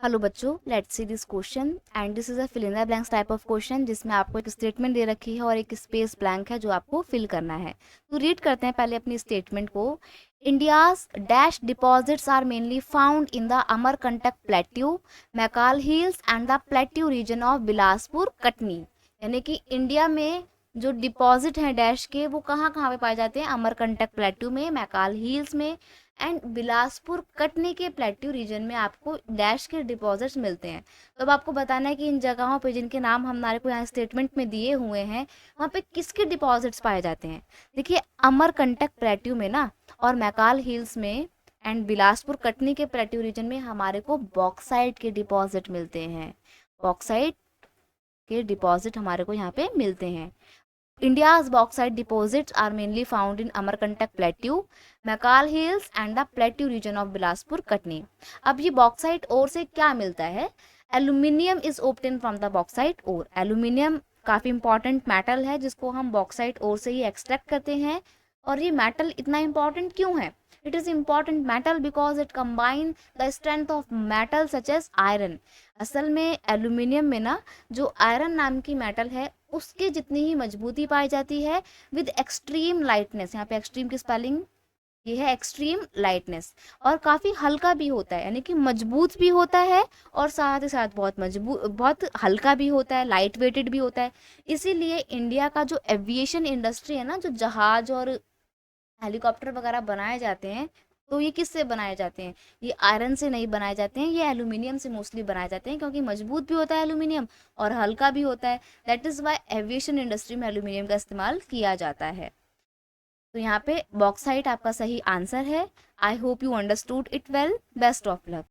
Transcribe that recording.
Hello बच्चों, let's see this question and this is a fill in the blanks type of question जिसमें आपको एक statement दे रखी है और एक स्पेस ब्लैंक है जो आपको फिल करना है। तो रीड करते हैं पहले अपनी स्टेटमेंट को। India's dash deposits are mainly found in the Amarkantak plateau, Maikal hills and the plateau region of Bilaspur Katni. यानी कि इंडिया में जो डिपॉजिट हैं डैश के वो कहाँ कहाँ पे पाए जाते हैं? अमरकंटक प्लेट्यू में, मैकाल हिल्स में एंड बिलासपुर कटनी के प्लेट्यू रीजन में आपको डैश के डिपॉजिट्स मिलते हैं। तो अब आपको बताना है कि इन जगहों पे जिनके नाम हमारे को यहाँ स्टेटमेंट में दिए हुए हैं वहाँ पे किसके डिपॉजिट्स पाए जाते हैं। देखिए, अमरकंटक प्लेट्यू में ना और मैकाल हिल्स में एंड बिलासपुर कटनी के प्लेट्यू रीजन में हमारे को बॉक्साइट के डिपॉजिट मिलते हैं। बॉक्साइट के डिपॉजिट हमारे को यहाँ पे मिलते हैं। India's bauxite deposits are mainly found in Amarkantak Plateau, Maikal hills and the plateau region of Bilaspur Katni. अब ये बॉक्साइट ओर से क्या मिलता है? Aluminium is obtain from the bauxite ore. Aluminium काफी इंपॉर्टेंट मेटल है जिसको हम बॉक्साइट ओर से ही एक्सट्रैक्ट करते हैं। और ये मेटल इतना इंपॉर्टेंट क्यों है? It is important metal because it combine the strength of metal such as iron. असल में एल्यूमिनियम में ना जो आयरन नाम की मेटल है उसके जितनी ही मजबूती पाई जाती है विद एक्सट्रीम लाइटनेस। यहाँ पे एक्सट्रीम की स्पेलिंग ये है एक्सट्रीम लाइटनेस। और काफी हल्का भी होता है, यानी कि मजबूत भी होता है और साथ ही साथ बहुत हल्का भी होता है, लाइट वेटेड भी होता है। इसीलिए इंडिया का जो एविएशन इंडस्ट्री है ना, जो जहाज और हेलीकॉप्टर वगैरह बनाए जाते हैं, तो ये किससे बनाए जाते हैं? ये आयरन से नहीं बनाए जाते हैं, ये एल्यूमिनियम से मोस्टली बनाए जाते हैं क्योंकि मजबूत भी होता है एल्यूमिनियम और हल्का भी होता है। That is why aviation industry में एल्यूमिनियम का इस्तेमाल किया जाता है। तो यहाँ पे बॉक्साइट आपका सही आंसर है। I hope you understood it well. Best of luck.